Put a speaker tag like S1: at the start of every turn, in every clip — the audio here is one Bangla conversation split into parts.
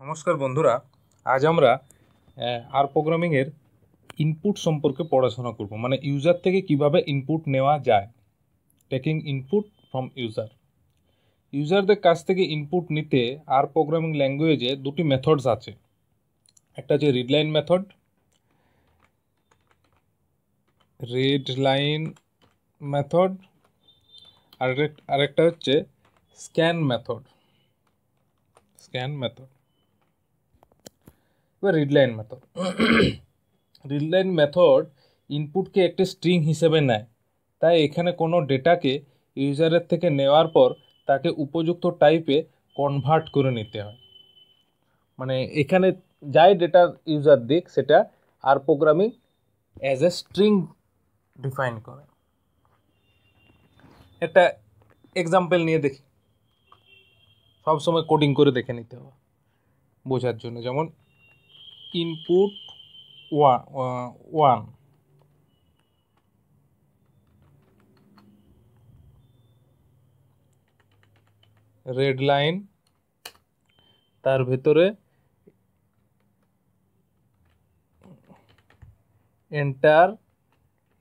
S1: নমস্কার বন্ধুরা, আজ আমরা আর প্রোগ্রামিংয়ের ইনপুট সম্পর্কে পড়াশোনা করব। মানে ইউজার থেকে কিভাবে ইনপুট নেওয়া যায়, টেকিং ইনপুট ফ্রম ইউজার। ইউজারদের কাছ থেকে ইনপুট নিতে আর প্রোগ্রামিং ল্যাঙ্গুয়েজে দুটি মেথডস আছে। একটা হচ্ছে রিডলাইন মেথড, আরেকটা হচ্ছে স্ক্যান মেথড। এবার রিডলাইন মেথড ইনপুটকে একটি স্ট্রিং হিসেবে নেয়। তাই এখানে কোনো ডেটাকে ইউজারের থেকে নেওয়ার পর তাকে উপযুক্ত টাইপে কনভার্ট করে নিতে হয়। মানে এখানে যাই ডেটা ইউজার দিক, সেটা আর programming as a string define করে। একটা এক্সাম্পল নিয়ে দেখি, সবসময় কোডিং করে দেখে নিতে হবে বোঝার জন্য। যেমন ইনপুট ওয়ান, রেড লাইন, তার ভেতরে এন্টার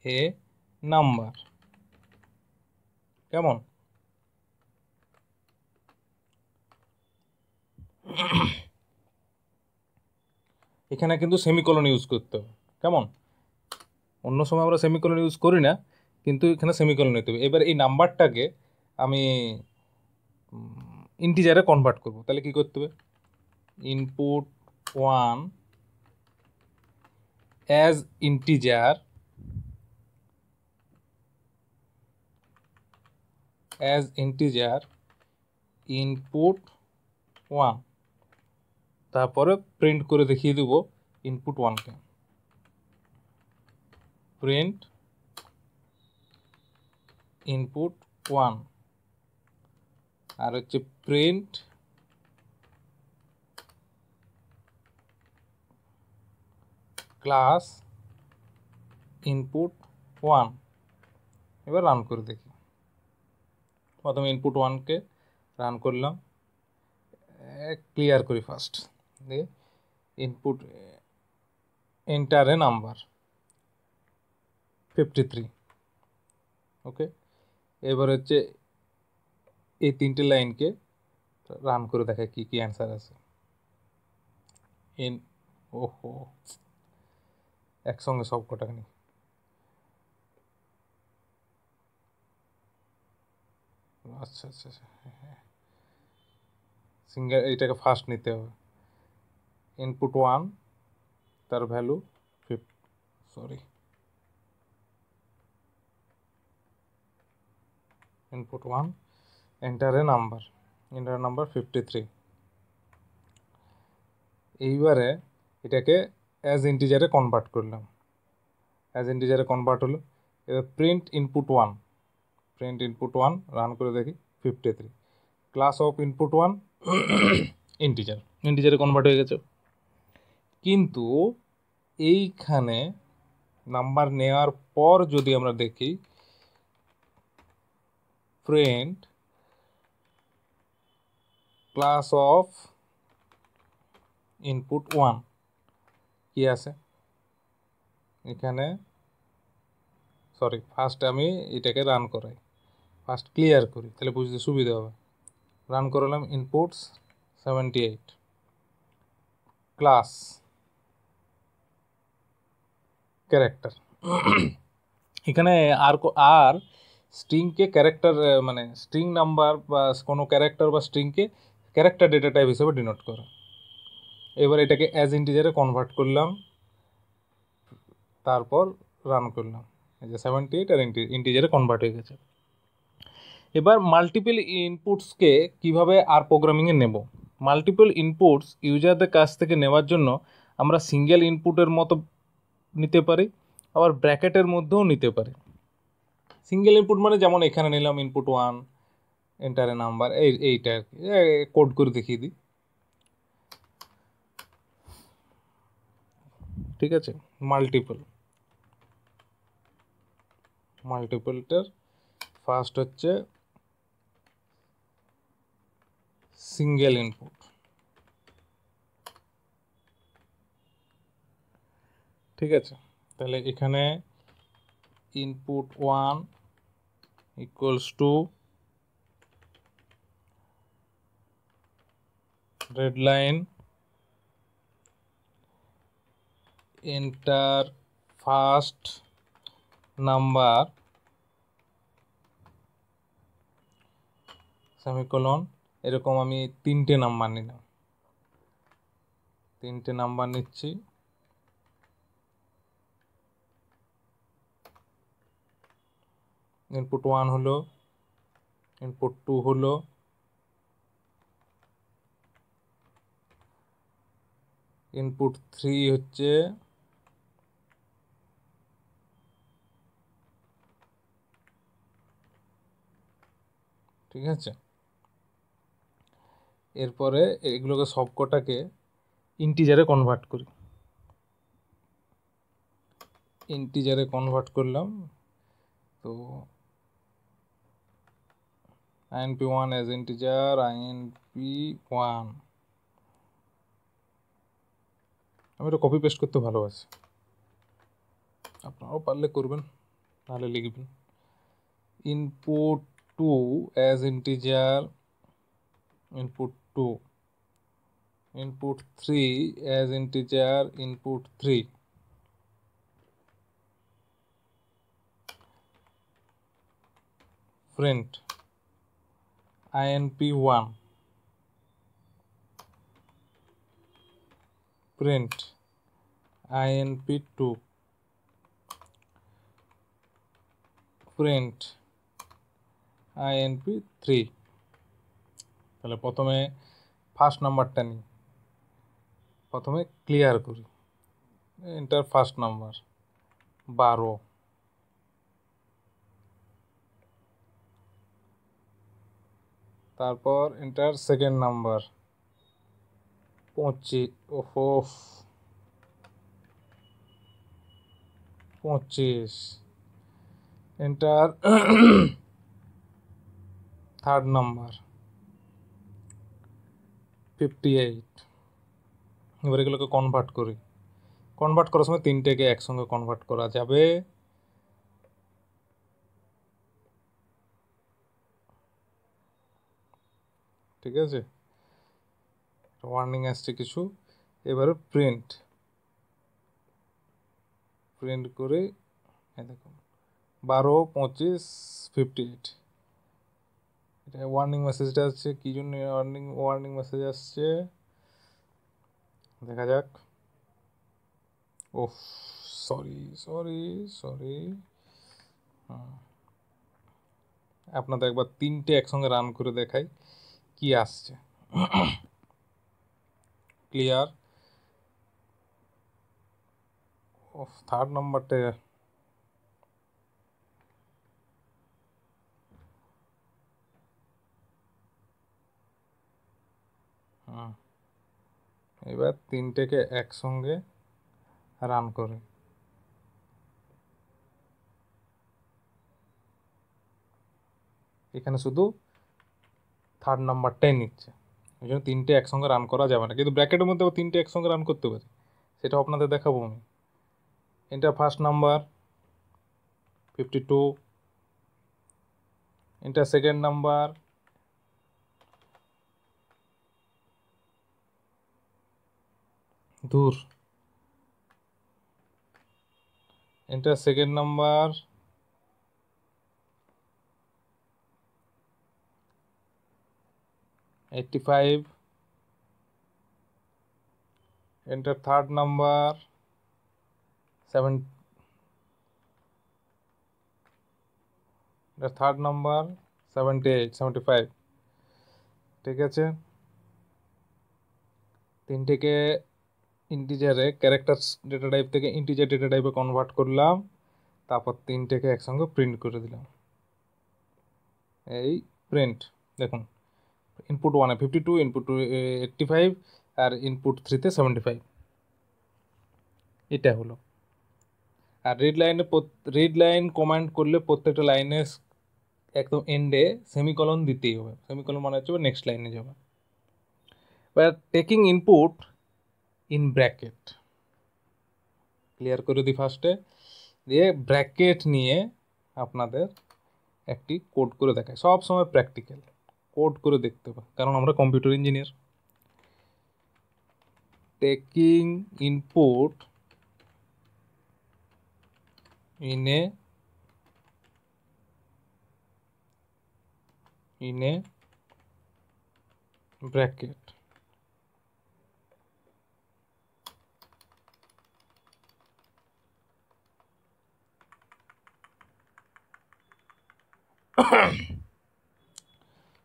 S1: এ নাম্বার। কেমন? এখানে কিন্তু সেমিকোলন ইউজ করতে হবে। কেমন? অন্য সময় আমরা সেমিকোলন ইউজ করি না, কিন্তু এখানে সেমিকোলন নিতে হবে। এবার এই নাম্বারটাকে আমি ইন্টিজারে কনভার্ট করব। তাহলে কি করতে হবে? Input one as integer, input one, তারপরে প্রিন্ট করে দেখিয়ে দেবো ইনপুট ওয়ানকে। প্রিন্ট ইনপুট ওয়ান, আর হচ্ছে প্রিন্ট ক্লাস ইনপুট ওয়ান। এবার রান করে দেখি। প্রথমে ইনপুট ওয়ানকে রান করলাম, ক্লিয়ার করি ফার্স্ট। দিয়ে ইনপুট এন্টার এ নাম্বার 53। ওকে, এবার হচ্ছে এই তিনটে লাইনকে রান করে দেখায় কি কি অ্যান্সার আছে। ওহো, একসঙ্গে সব কটা নেই। আচ্ছা, সিঙ্গেল এইটাকে ফার্স্ট নিতে হবে। ইনপুট ওয়ান, তার value input one, enter a number 53। এইবারে এটাকে অ্যাজ ইন্টিজারে কনভার্ট করলাম। হলো। এবার প্রিন্ট ইনপুট ওয়ান, রান করে দেখি 53। ক্লাস অফ ইনপুট ওয়ান ইন্টিজারে কনভার্ট হয়ে গেছে। কিন্তু এইখানে নাম্বার নেওয়ার পর যদি আমরা দেখি print class of input one, কি আছে এখানে? ফার্স্ট আমি এটাকে রান করাই, ফার্স্ট ক্লিয়ার করি, তাহলে বুঝতে সুবিধা হবে। রান করলাম ইনপুটস 78, ক্লাস ক্যারেক্টার। এখানে আর স্ট্রিংকে ক্যারেক্টার, মানে স্ট্রিং নাম্বার বা কোনো ক্যারেক্টার বা স্ট্রিংকে ক্যারেক্টার ডেটা টাইপ হিসেবে ডিনোট করে। এবার এটাকে অ্যাজ ইন্টিজারে কনভার্ট করলাম, তারপর রান করলাম। এই যে 78 আর ইন্টিজারে কনভার্ট হয়ে গেছে। এবার মাল্টিপল ইনপুটসকে কিভাবে আর প্রোগ্রামিংয়ে নেব। মাল্টিপল ইনপুটস ইউজারদের কাছ থেকে নেওয়ার জন্য আমরা সিঙ্গেল ইনপুটের মতো নিতে পারি, আবার ব্র্যাকেটের মধ্যেও নিতে পারি। সিঙ্গেল ইনপুট মানে যেমন এখানে নিলাম ইনপুট ওয়ান, এন্টারে নাম্বার, এইটা আর কি। কোড করে দেখিয়ে দিই। ঠিক আছে, মাল্টিপলটার ফার্স্ট হচ্ছে সিঙ্গেল ইনপুট, ঠিক আছে, তাহলে এখানে input 1 equals to red line enter first number semicolon, এরকম আমি 3টে নাম্বার নিলাম, 3টে নাম্বার নিচ্ছি। ইনপুট 1 হলো, ইনপুট 2 হলো, ইনপুট 3 হচ্ছে, ঠিক আছে। এরপরে এগুলোকে সবকটাকে ইন্টিজারে কনভার্ট করি, ইন্টিজারে কনভার্ট করলাম। তো inp1 as integer inp1, আমি এটা কপি পেস্ট করতে ভালোবাসি, আপনারাও পারলে করবেন, নাহলে লিখবেন। input 2 as integer input 2, input 3 as integer input 3, print inp1, print inp2, print inp3। তাহলে প্রথমে ফার্স্ট নাম্বারটা নিই, প্রথমে ক্লিয়ার করি, এন্টার ফার্স্ট নাম্বার 12, তারপর enter second number 25, enter third number 58। এবার এগুলোকে কনভার্ট করি, কনভার্ট করার সময় 3টেকে একসঙ্গে কনভার্ট করা যাবে। ঠিক আছে, ওয়ার্নিং আসছে কিছু। এবারে প্রিন্ট করে দেখুন 12, 25, 58, এটা ওয়ার্নিং মেসেজটা আসছে, কি জন্য ওয়ার্নিং মেসেজ আসছে দেখা যাক। ওফ, সরি, আপনাদের একবার 3টে একসঙ্গে রান করে দেখাই কি আসছে। ক্লিয়ার, ওফ, থার্ড নাম্বারটা এবার 3টেকে একসঙ্গে রান করে, এখানে শুধু থার্ড নাম্বারটাই নিচ্ছে, ওই জন্য 3টে একসঙ্গে রান করা যাবে না, কিন্তু ব্র্যাকেটের মধ্যে 3টে একসঙ্গে রান করতে পারি, সেটা আপনাদের দেখাবো আমি। Enter first number 52, enter second number 82, enter second number 85, enter third number 7, third number 78, 75। ঠিক আছে, 3টেকে ইন্টিজারে ক্যারেক্টার ডেটা টাইপ থেকে ইন্টিজার ডেটা টাইপে কনভার্ট করলাম, তারপর 3টেকে একসঙ্গে প্রিন্ট করে দিলাম। এই প্রিন্ট দেখুন, ইনপুট 1-এ 52, ইনপুট 2 85, আর ইনপুট 3-তে 75, এটা হলো। আর রিড লাইন কমান্ড করলে প্রত্যেকটা লাইনে একদম এন্ডে সেমিকলন দিতেই হবে, সেমিকলন মানে হচ্ছে নেক্সট লাইনে যাবে। এবার taking input in bracket, clear করে দিই ফার্স্টে, দিয়ে ব্র্যাকেট নিয়ে আপনাদের একটি কোড করে দেখায়। সব সময় প্র্যাকটিক্যাল কোড করে দেখতে হবে, কারণ আমরা computer engineer. Taking input in a bracket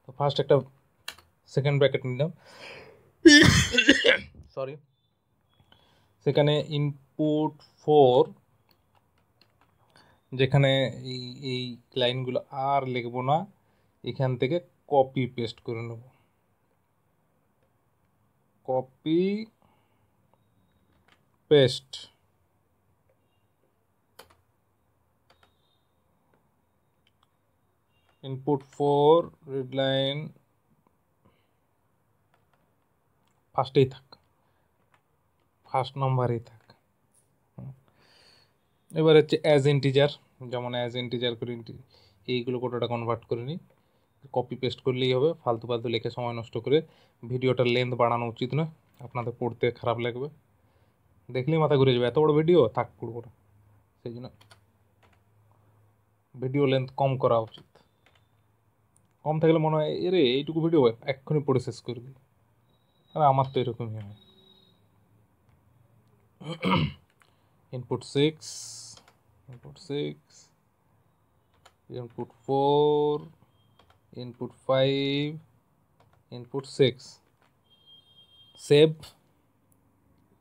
S1: তো ফার্স্ট একটা সেকেন্ড ব্র্যাকেট নিলাম, সরি, সেখানে ইনপুট 4, যেখানে এই এই লাইনগুলো আর লিখবো না, এখান থেকে কপি পেস্ট করে নেব, copy paste, input 4 red line ফার্স্টেই থাক, ফার্স্ট নম্বরেই থাক। এবার হচ্ছে অ্যাজ ইন্টিজার, যেমন অ্যাজ ইন্টিজার করে এইগুলো কোটাটা কনভার্ট করে নিই, কপি পেস্ট করলেই হবে। ফালতু ফালতু লিখে সময় নষ্ট করে ভিডিওটার লেন্থ বাড়ানো উচিত নয়, আপনাদের পড়তে খারাপ লাগবে, দেখলেই মাথা ঘুরে যাবে, এত বড় ভিডিও থাক পড়বো না, সেই জন্য ভিডিও লেন্থ কম করা উচিত। কম থাকলে মনে হয় এরে এইটুকু ভিডিও এক্ষুনি পড়ে শেষ করবি, আর আমার তো এরকমই হয়। input 6, input 4, input 5, input 6, save.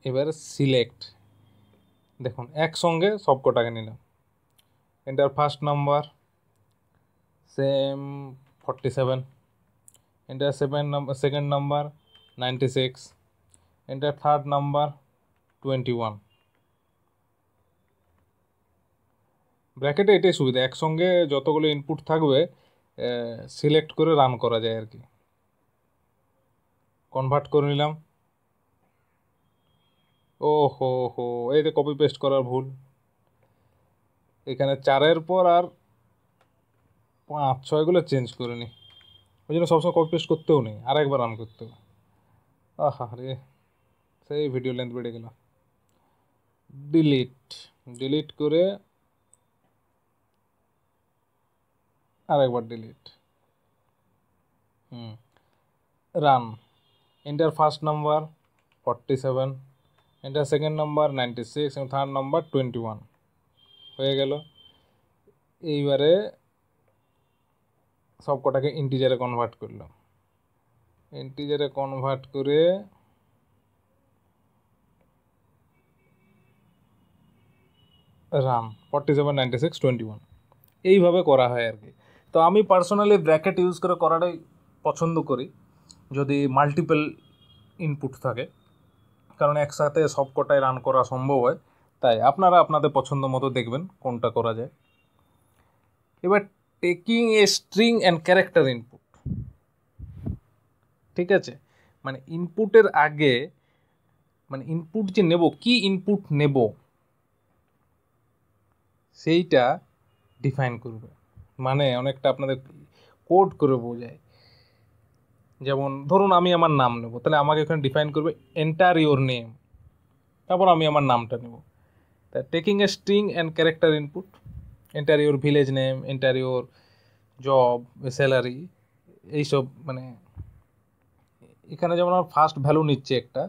S1: এবার সিলেক্ট, দেখুন একসঙ্গে সব কটাকে নিলাম। Enter first number, same 47, enter second number 96, enter third number 21। ব্র্যাকেটে এটাই সুবিধা, একসঙ্গে যতগুলো ইনপুট থাকবে সিলেক্ট করে রান করা যায় আর কি। কনভার্ট করে নিলাম। ও হো হো, এই যে কপি পেস্ট করার ভুল, এখানে 4-এর পর আর 5-6গুলো চেঞ্জ করে নিই, ওই জন্য সবসময় কপি পেস্ট করতেও নেই, আর একবার রান করতে হবে। আহা রে, সেই ভিডিও লেন্থ বেড়ে গেল। ডিলিট, ডিলিট করে আরেকবার delete, run. Enter first number 47, enter second number 96 এবং থার্ড নাম্বার 21 হয়ে গেল। এইবারে সব কটাকে ইন্টিজারে কনভার্ট করলাম, ইন্টিজারে কনভার্ট করে রান 47, 96, 21 এইভাবে করা হয় আর কি। তো আমি পার্সোনালি ব্র্যাকেট ইউজ করে করাটাই পছন্দ করি যদি মাল্টিপল ইনপুট থাকে, কারণ একসাথে সব কটাই রান করা সম্ভব হয়। তাই আপনারা আপনাদের পছন্দ মতো দেখবেন কোনটা করা যায়। এবার taking a string and character input, ঠিক আছে, মানে ইনপুটের আগে, মানে ইনপুট যে নেব, কি ইনপুট নেব সেইটা ডিফাইন করবে, মানে অনেকটা আপনাদের কোড করে বোঝায়। যেমন ধরুন আমি আমার নাম নেব, তাহলে আমাকে এখানে ডিফাইন করবে এন্টার ইওর নেম, তারপর আমি আমার নামটা নেব। তা taking a string and character input, enter your village name, enter your job, salary, এইসব, মানে এখানে যেমন আমার ফার্স্ট ভ্যালু নিচ্ছে একটা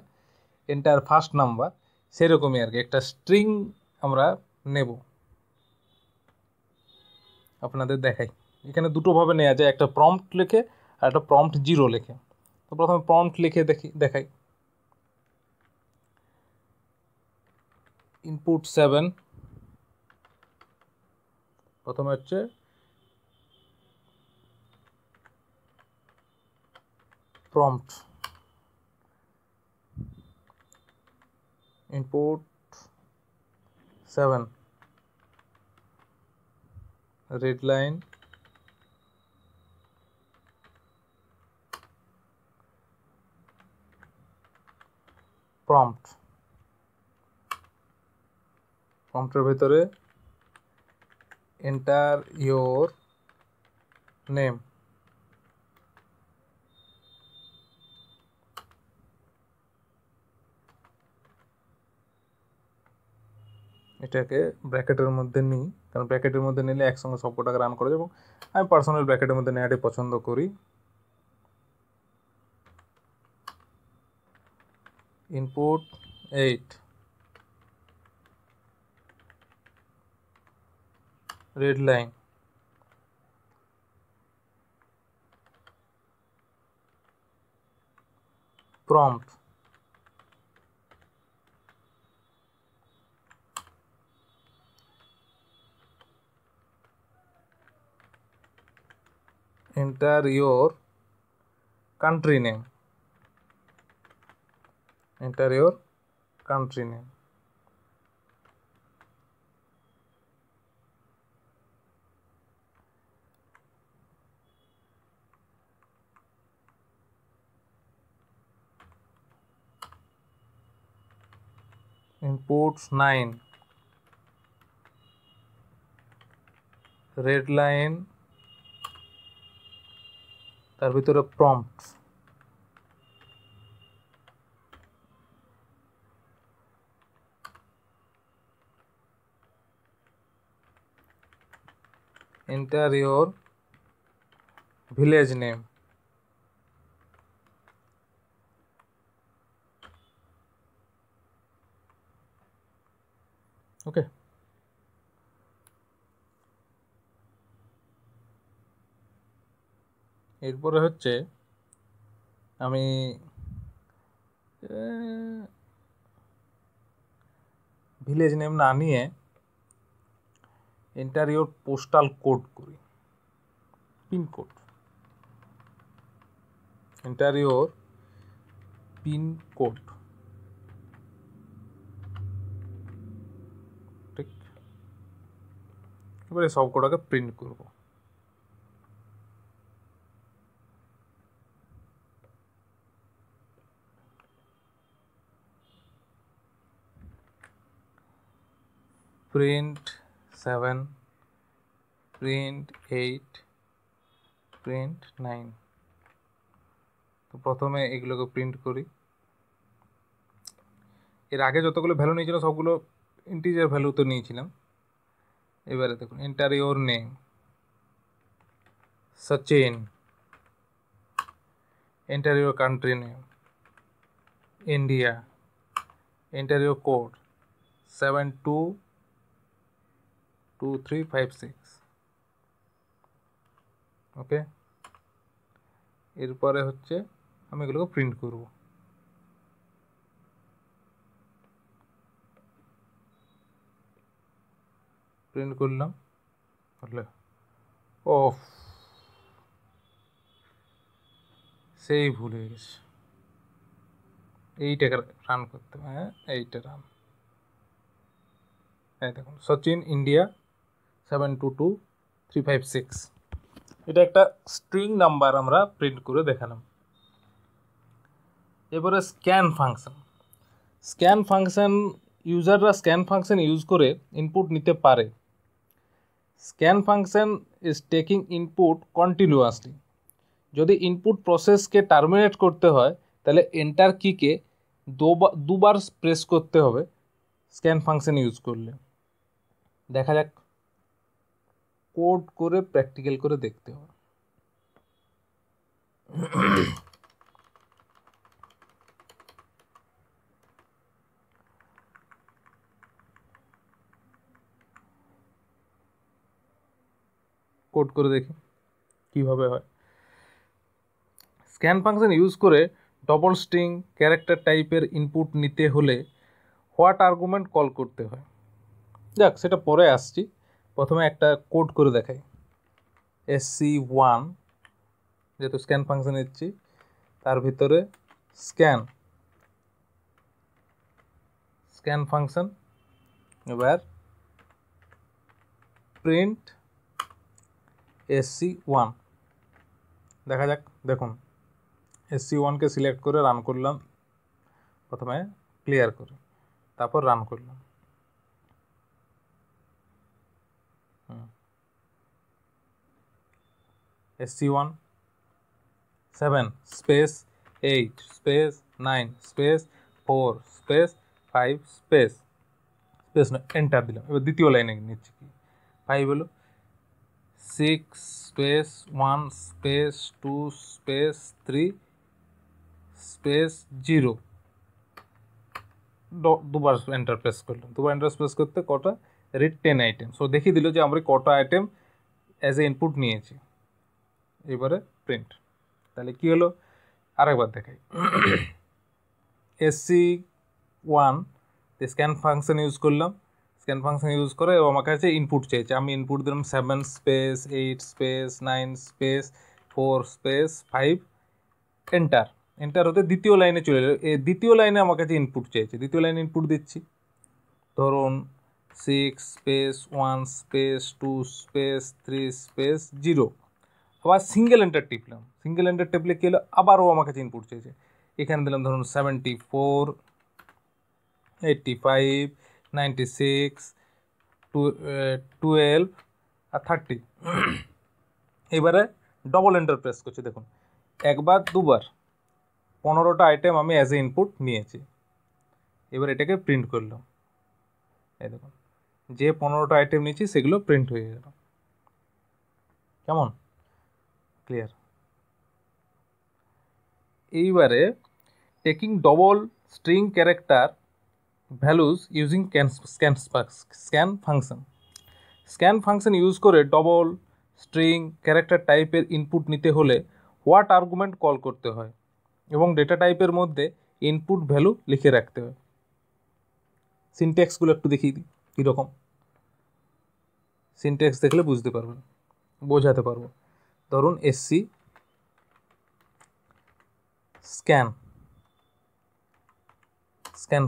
S1: এন্টার ফার্স্ট নাম্বার, সেরকমই আর কি একটা স্ট্রিং আমরা নেব। আপনাদের দেখাই, এখানে দুটোভাবে নেওয়া যায়, একটা প্রম্পট লিখে আর একটা প্রম্পট 0 লিখে। তো প্রথমে প্রম্পট লিখে দেখাই। ইনপুট 7, প্রথমে হচ্ছে prompt, input 7 read line prompt, প্রম্পটের ভেতরে এন্টার ইয়োর নেম, এটাকে ব্র্যাকেটের মধ্যে নিই, কারণ ব্র্যাকেটের মধ্যে নিলে একসঙ্গে সবকটাকে রান করা যায়, এবং আমি পার্সোনাল ব্র্যাকেটের মধ্যে নেওয়াটাই পছন্দ করি। Input 8, red line, prompt, enter your country name, enter your country name, inputs 9, red line, তার ভিতরে prompt, enter your village name, ওকে। এরপরে হচ্ছে আমি ভিলেজ নেম না নিয়ে এন্টার ইয়োর পোস্টাল কোড করি, পিনকোড, এন্টার ইয়োর পিনকোড, ঠিক। এবারে সব কটাকে প্রিন্ট করব। Print 7, print 8, print 9। তো প্রথমে এগুলোকে প্রিন্ট করি। এর আগে যতগুলো ভ্যালু নিয়েছিল সবগুলো ইন্টিজার ভ্যালু তো নিয়েছিলাম। এবারে দেখুন enter your name, Sachin, enter your country name, India, enter your code 722356, ওকে। এরপরে হচ্ছে আমি এগুলোকে প্রিন্ট করব। প্রিন্ট করলাম, হলো ও সেই ভুল হয়ে গেছে, এইটাকে রান করতে হবে। হ্যাঁ, এইটা রান, এই দেখুন সচিন ইন্ডিয়া 722356, এটা একটা স্ট্রিং নাম্বার আমরা প্রিন্ট করে দেখালাম। এবারে স্ক্যান ফাংশন। স্ক্যান ফাংশন, ইউজাররা স্ক্যান ফাংশন ইউজ করে ইনপুট নিতে পারে। Scan function is taking input continuously. যদি ইনপুট প্রসেসকে টার্মিনেট করতে হয় তাহলে এন্টার কিকে দুবার প্রেস করতে হবে স্ক্যান ফাংশন ইউজ করলে। দেখা যাক, কোড করে প্র্যাকটিক্যাল করে দেখতে হবে। কোড করে দেখি কিভাবে হয়। স্ক্যান ফাংশন ইউজ করে ডবল স্ট্রিং ক্যারেক্টার টাইপের ইনপুট নিতে হলে হোয়াট আর্গুমেন্ট কল করতে হয়। যাক, সেটা পরে আসছি, প্রথমে একটা কোড করে দেখাই। SC1 যেহেতু স্ক্যান ফাংশন নিচ্ছি, তার ভিতরে স্ক্যান ফাংশন, এবার প্রিন্ট SC1। দেখা যাক, দেখুন SC1কে সিলেক্ট করে রান করলাম, প্রথমে ক্লিয়ার করে তারপর রান করলাম। SC1 7 space 8 space 9 space 4 space 5 space space না, এন্টার দিলাম। এবার দ্বিতীয় লাইনে নিচ্ছি কি 5 হলো 6 স্পেস 1 স্পেস 2 স্পেস 3 স্পেস 0, দুবার এন্টার প্রেস করলাম। দুবার এন্টার প্রেস করতে কটা রিড 10 আইটেম। সো দেখিয়ে দিল যে আমরা কটা আইটেম অ্যাজ এ ইনপুট নিয়েছি। এবারে প্রিন্ট। তাহলে কি হলো আরেকবার দেখাই। SC1 স্ক্যান ফাংশন ইউজ করলাম। স্ক্যান ফাংশন ইউজ করে ও আমার কাছে ইনপুট চেয়েছে। আমি ইনপুট দিলাম 7 space 8 space 9 space 4 space 5 enter. Enter হতে দ্বিতীয় লাইনে চলে এলো। এই দ্বিতীয় লাইনে আমার কাছে ইনপুট চেয়েছে। দ্বিতীয় লাইনে ইনপুট দিচ্ছি, ধরুন 6 স্পেস 1 স্পেস 2 স্পেস 3 স্পেস 0। আবার সিঙ্গেল এন্টার টিপলাম। সিঙ্গেল এন্টার টিপলে কী হলো, আবারও আমার কাছে ইনপুট চেয়েছে। এখানে দিলাম ধরুন 74 85 96 12 আর 30। এবারে ডবল এন্টার প্রেস করছি। দেখুন একবার দুবার 15টা আইটেম আমি অ্যাজ এ ইনপুট নিয়েছি। এবার এটাকে প্রিন্ট করলাম। এই দেখুন যে 15টা আইটেম নিয়েছি সেগুলো প্রিন্ট হয়ে গেল। কেমন ক্লিয়ার? এইবারে taking double string character values using scan function. Scan function use করে ডবল স্ট্রিং ক্যারেক্টার টাইপের ইনপুট নিতে হলে হোয়াট আর্গুমেন্ট কল করতে হয় এবং ডেটা টাইপের মধ্যে ইনপুট ভ্যালু লিখে রাখতে হয়। সিনট্যাক্সগুলো একটু দেখিয়ে দিই কীরকম। সিনট্যাক্স দেখলে বুঝতে পারবেন, বোঝাতে পারবো। ধরুন SC স্ক্যান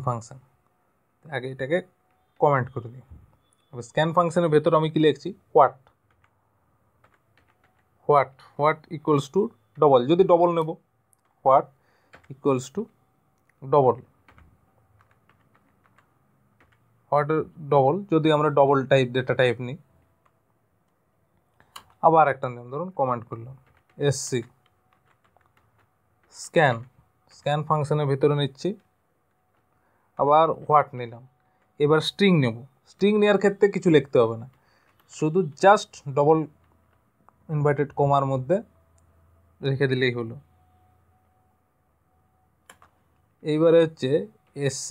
S1: ফাংশন, আগে এটাকে কমেন্ট করে দিই। এবার স্ক্যান ফাংশনের ভেতর আমি কি লিখছি, হোয়াট ইকুয়ালস টু ডবল, যদি ডবল নেব what equals to double, what double যদি আমরা ডবল টাইপ ডেটা টাইপ নিই। আবার একটা নিলাম, ধরুন কমেন্ট করলাম SC স্ক্যান ফাংশনের ভিতরে নিচ্ছি, আবার হোয়াট নিলাম। এবার স্ট্রিং নেব। স্ট্রিং নেওয়ার ক্ষেত্রে কিছু লিখতে হবে না, শুধু জাস্ট ডবল ইনভার্টেড কমার মধ্যে রেখে দিলেই হলো। এইবারে হচ্ছে SC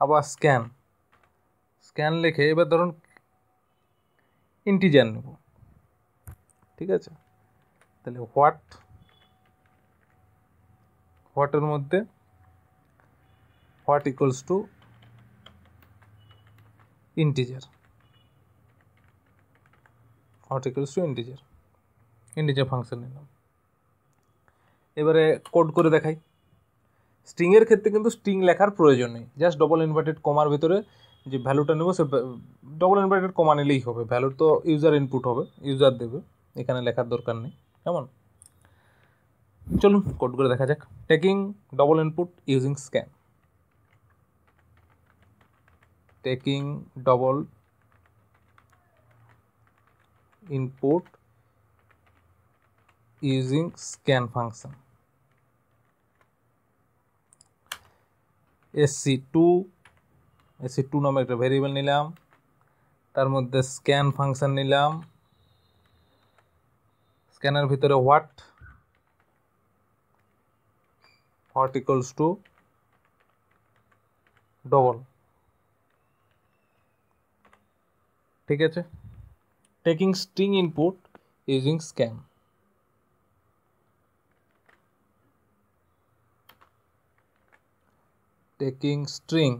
S1: আবার স্ক্যান লিখে এবার ধরুন ইন্টিজার নেব, ঠিক আছে। তাহলে হোয়াটের মধ্যে what equals two integer, integer function নিলাম। এবারে কোড করে দেখাই। স্ট্রিংয়ের ক্ষেত্রে কিন্তু স্ট্রিং লেখার প্রয়োজন নেই, জাস্ট ডবল ইনভার্টেড কমার ভিতরে যে ভ্যালুটা নেব সে ডবল ইনভার্টেড কমা নিলেই হবে। ভ্যালু তো ইউজার ইনপুট হবে, ইউজার দেবে, এখানে লেখার দরকার নেই। কেমন? চলুন কোড করে দেখা যাক। Taking double input using scan. Taking double input using scan function। SC2 নামে একটা ভেরিয়েবল নিলাম, তার মধ্যে স্ক্যান ফাংশন নিলাম। স্ক্যানের ভিতরে হোয়াট ইকুয়ালস টু ডবল, ঠিক আছে। Taking string input using scan. taking string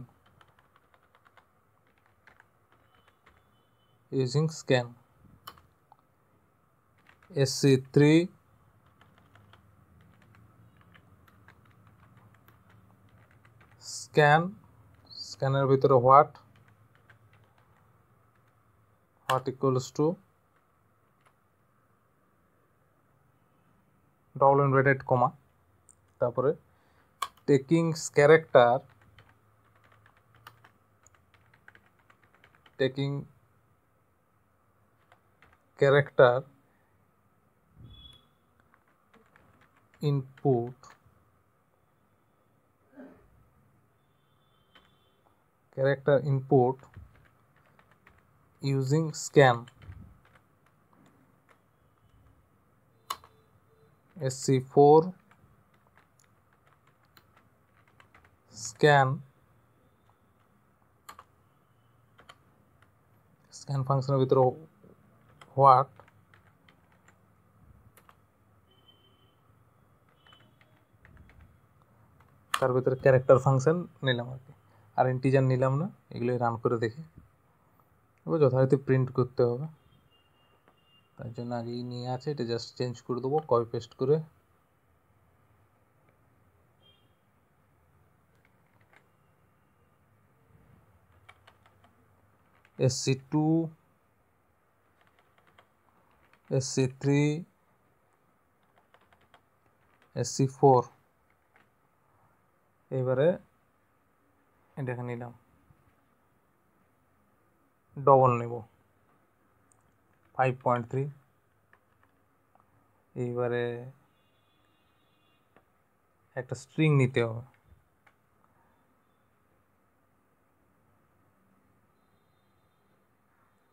S1: using scan। SC3 স্ক্যানের ভিতরে what equals to double inverted comma, তারপরে taking character input character input using scan sc4 scan ফাংশনের ভিতরে হোয়াট তার ভিতরে ক্যারেক্টার ফাংশন নিলাম আর কি, আর ইন্টিজার নিলাম না। এগুলো রান করে দেখি, এবার যথারীতি প্রিন্ট করতে হবে, তার জন্য আগেই নিয়ে আছে, এটা জাস্ট চেঞ্জ করে দেবো কপি পেস্ট করে। sc2 sc3 sc4 এবারে এটাকে নিলাম, ডবল নেব 5.3। এইবারে একটা স্ট্রিং নিতে হবে,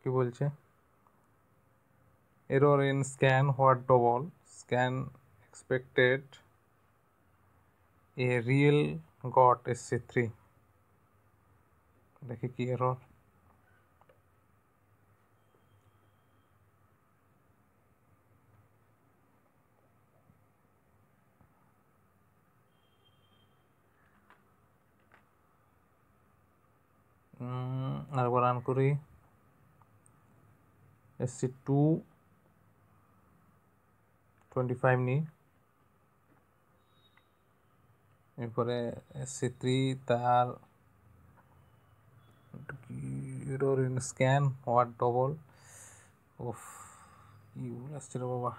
S1: কি বলছে error in scan what double scan expected a real got sc3। দেখি কি এরর, আরেকবার রান করি। sc2 25 নিই, এরপরে sc3 তার error in scan what double, ওফ কি ভুল আসছে রে বাবা।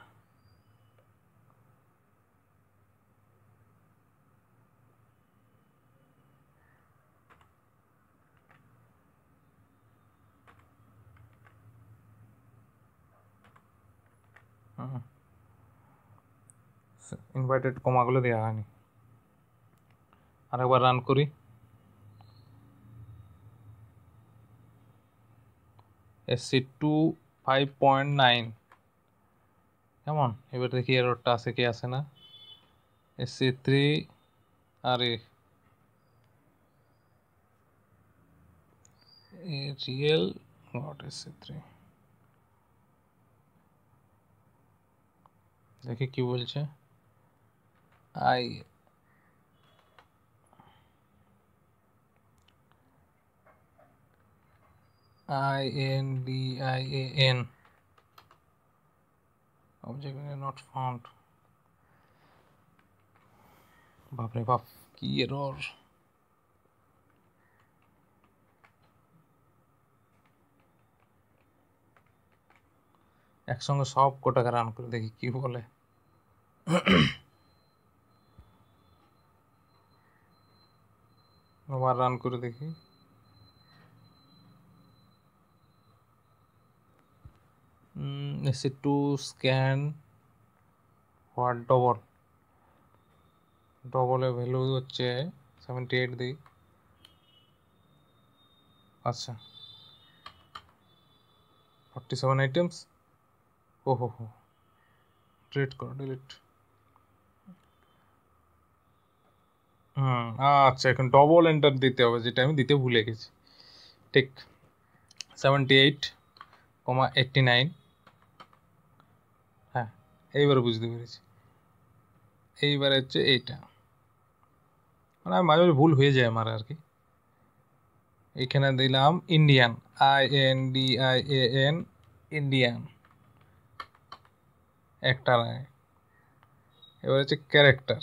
S1: ইনভার্টেড কমাগুলো দেওয়া হয়নি, আরেকবার রান করি। sc2 5.9 কেমন, এবার দেখি এররটা আছে কি আছে না। sc3 আরে রিয়েল নট sc3, দেখি কি বলছে। INDIAN object not found, বাপরে বাপ কি এরর। একসঙ্গে সব কোটাকে রান করে দেখি কি বলে। আবার রান করে দেখি, sc2 স্ক্যান হোয়াট ডবল, ডবলের ভ্যালু হচ্ছে 78 দিই। আচ্ছা 47 আইটেমস, ও হো ডিলিট করো ডিলিট। আচ্ছা এখন ডবল এন্টার দিতে হবে, যেটা আমি দিতে ভুলে গেছি। ঠিক 78,89, হ্যাঁ এইবার বুঝতে পেরেছি। এইবার হচ্ছে এইটা, মানে মাঝে মাঝে ভুল হয়ে যায় আমার আর কি। এখানে দিলাম ইন্ডিয়ান, INDIAN ইন্ডিয়ান একটা নাই। এবার হচ্ছে ক্যারেক্টার,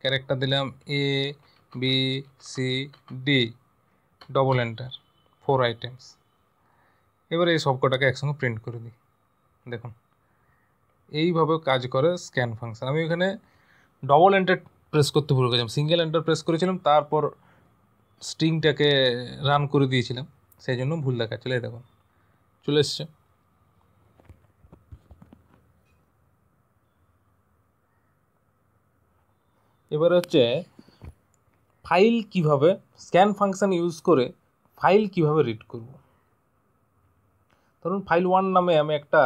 S1: ক্যারেক্টার দিলাম ABCD ডবল এন্টার 4 আইটেমস। এবার এই সব কটাকে একসঙ্গে প্রিন্ট করে দিই, দেখুন এইভাবেও কাজ করে স্ক্যান ফাংশন। আমি এখানে ডবল এন্টার প্রেস করতে ভুলে গেছিলাম, সিঙ্গেল এন্টার প্রেস করেছিলাম, তারপর স্ট্রিংটাকে রান করে দিয়েছিলাম, সেই জন্য ভুল দেখাচ্ছিল। এই দেখুন চলে এসছে। এবারে হচ্ছে ফাইল কিভাবে স্ক্যান ফাংশন ইউজ করে ফাইল কিভাবে রিড করব। ধরুন ফাইল 1 নামে আমি একটা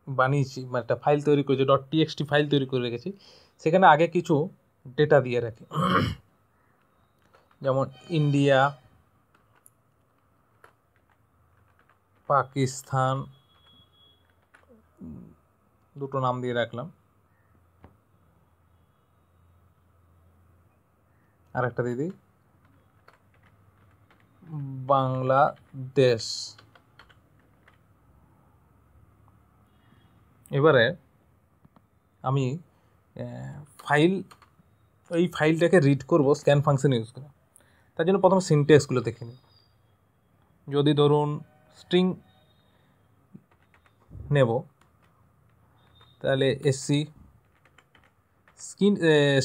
S1: বানিয়েছি, মানে একটা ফাইল তৈরি করেছি, .txt ফাইল তৈরি করে রেখেছি। সেখানে আগে কিছু ডেটা দিয়ে রাখি, যেমন ইন্ডিয়া, পাকিস্তান, দুটো নাম দিয়ে রাখলাম, আর একটা দিয়ে দিই বাংলাদেশ। এবারে আমি এই ফাইলটাকে রিড করব স্ক্যান ফাংশন ইউজ করে। তার জন্য প্রথমে সিনট্যাক্সগুলো দেখে নিই। যদি ধরুন স্ট্রিং নেব, তাহলে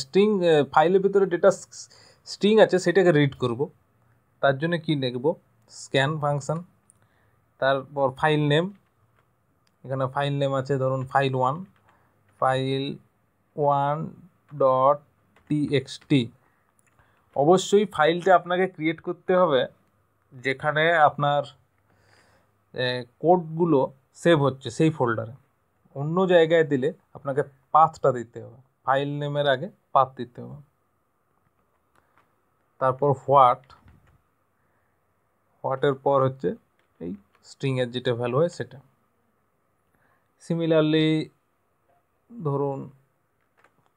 S1: স্ট্রিং ফাইলের ভিতরে ডেটা স্ট্রিং আছে, সেটাকে রিড করব। তার জন্য কি লিখব, স্ক্যান ফাংশন, তারপর ফাইল নেম, এখানে ফাইল নেম আছে ধরুন file1.txt। অবশ্যই ফাইলটা আপনাকে ক্রিয়েট করতে হবে যেখানে আপনার কোডগুলো সেভ হচ্ছে সেই ফোল্ডারে। অন্য জায়গায় দিলে আপনাকে পাথটা দিতে হবে, ফাইল নেমের আগে পাথ দিতে হবে। তারপর হোয়াটের পর হচ্ছে এই স্ট্রিংয়ের যেটা ভ্যালু হয় সেটা। সিমিলারলি ধরুন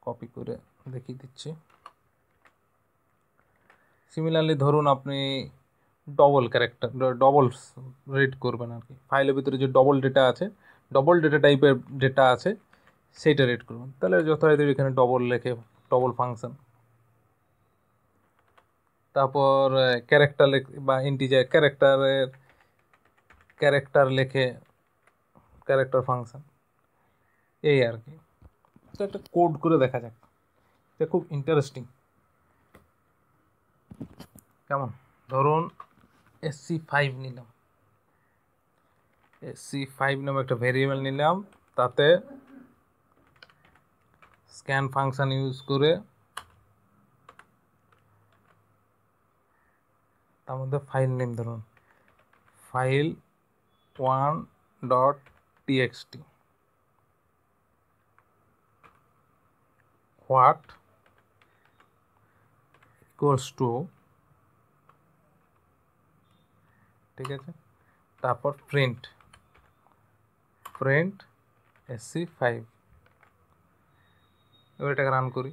S1: কপি করে দেখিয়ে দিচ্ছি। সিমিলারলি ধরুন আপনি ডবল রিড করবেন আর কি, ফাইলের ভিতরে যে ডবল ডেটা টাইপের ডেটা আছে সেইটা রিড করবেন। তাহলে যথারীতি এখানে ডবল লেখে ডবল ফাংশন। তারপর ক্যারেক্টার বা ইন্টিজার ক্যারেক্টার লেখে ক্যারেক্টার ফাংশন, এই আর কি। তো একটা কোড করে দেখা যাক, এটা খুব ইন্টারেস্টিং। কেমন, ধরুন sc5 নিলাম, sc5 নামে একটা ভেরিয়েবল নিলাম, তাতে স্ক্যান ফাংশন ইউজ করে তার মধ্যে ফাইল নেম ধরুন file1.txt, what equals to, ঠিক আছে, তারপর প্রিন্ট sc5। এবার এটাকে রান করি,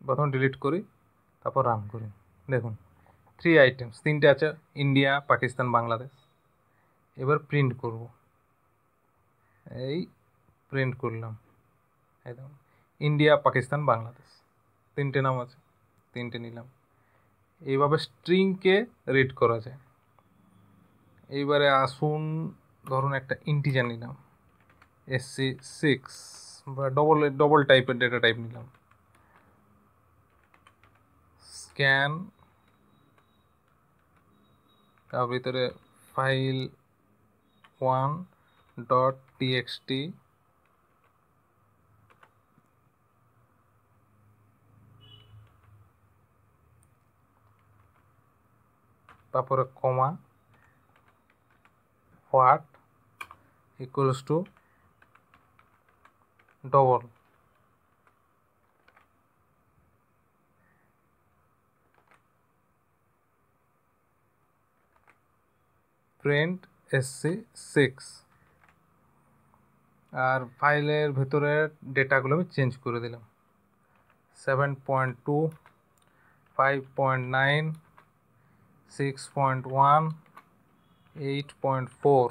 S1: প্রথম ডিলিট করি, তারপর রান করি। দেখুন 3 আইটেমস, 3টে আছে, ইন্ডিয়া, পাকিস্তান, বাংলাদেশ। এবার প্রিন্ট করব, এই প্রিন্ট করলাম, একদম ইন্ডিয়া, পাকিস্তান, বাংলাদেশ, 3টে নাম আছে, 3টে নিলাম। এইভাবে স্ট্রিংকে রিড করা যায়। এইবারে আসুন, ধরুন একটা ইন্টিজার নিলাম sc6 বা ডবল টাইপের ডেটা টাইপ নিলাম, স্ক্যান, তার ভিতরে file1.txt, তারপরে কমা, what equals to double, print sc6। আর ফাইলের ভেতরের ডেটাগুলো আমি চেঞ্জ করে দিলাম, 7.2, 5.9, 6.1, 8.4।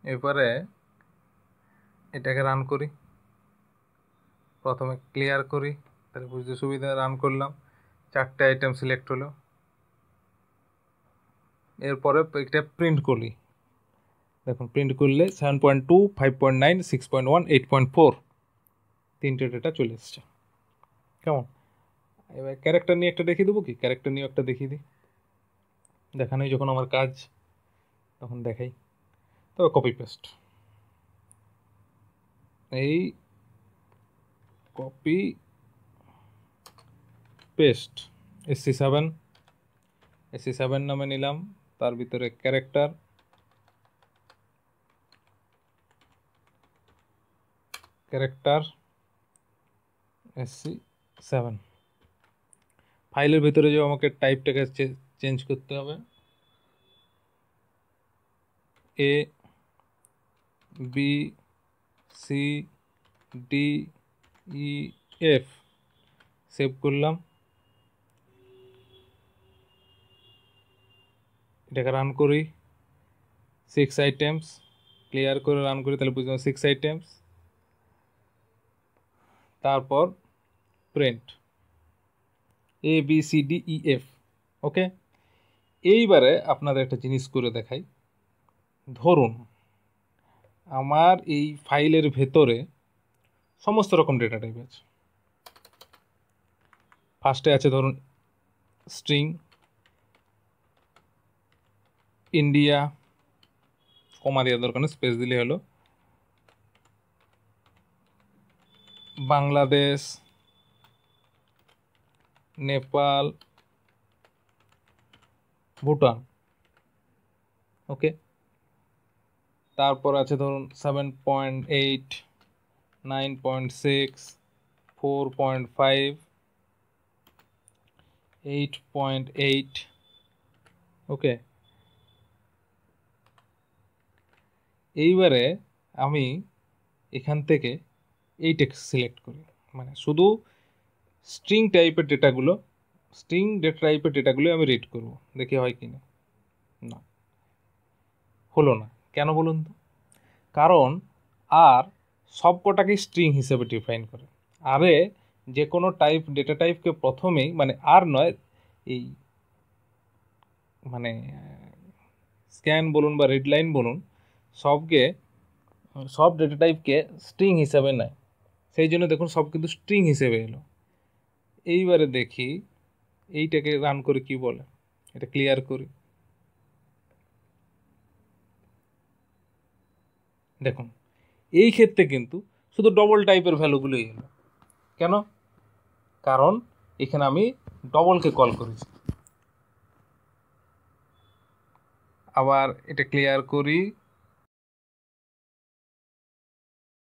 S1: এবারে এটাকে রান করি, প্রথমে ক্লিয়ার করি, তাহলে বুঝতে সুবিধা। রান করলাম, 4টে আইটেম সিলেক্ট হলো। এরপরে এটা প্রিন্ট করি, দেখুন প্রিন্ট করলে 7.2, 5.9, 6.1, 8.4, 3টে ডেটা চলে এসছে। কেমন, এবার ক্যারেক্টার নিয়ে একটা দেখিয়ে দেবো কি, ক্যারেক্টার নিয়ে একটা দেখিয়ে দিই, দেখানোই যখন আমার কাজ তখন দেখাই। তবে কপি পেস্ট, এই কপি পেস্ট SC7 নামে নিলাম, তার ভিতরে ক্যারেক্টার SC7। ফাইলের ভিতরে যে আমাকে টাইপটাকে চেঞ্জ করতে হবে, ABCDEF সেভ করলাম, এটাকে রান করি, 6 আইটেমস ক্লিয়ার করে রান করি, তাহলে বুঝলাম 6 আইটেমস। তারপর প্রিন্ট ABCDEF। ওকে, এইবারে আপনাদের একটা জিনিস করে দেখাই। ধরুন আমার এই ফাইলের ভেতরে সমস্ত রকম ডেটা টাইপ আছে। ফার্স্টে আছে ধরুন স্ট্রিং, ইন্ডিয়া, কমা দেওয়ার দরকার নেই, স্পেস দিলে হলো, বাংলাদেশ, নেপাল, ভুটান। ওকে, তারপর আছে ধরুন 7.8, 9.6, 4.5, 8.8। ওকে, এইবারে আমি এখান থেকে এই টেক্সট সিলেক্ট করি, মানে শুধু স্ট্রিং টাইপের ডেটাগুলো আমি রিড করব, দেখি হয় কি না। না, হলো না। কেন বলুন তো? কারণ আর সবকটাকে স্ট্রিং হিসেবে ডিফাইন করে। আরে যে কোনো ডেটা টাইপকে প্রথমেই, মানে আর নয়, এই মানে স্ক্যান বলুন বা রিড লাইন বলুন, সব ডেটা টাইপকে স্ট্রিং হিসেবে নেয়। সেই জন্য দেখুন সব কিন্তু স্ট্রিং হিসেবে এলো। এইবারে দেখি এইটাকে রান করে কি বলে, এটা ক্লিয়ার করি। দেখুন এই ক্ষেত্রে কিন্তু শুধু ডবল টাইপের ভ্যালুগুলোই এলো। কেন? কারণ এখানে আমি ডবলকে কল করেছি। আবার এটা ক্লিয়ার করি,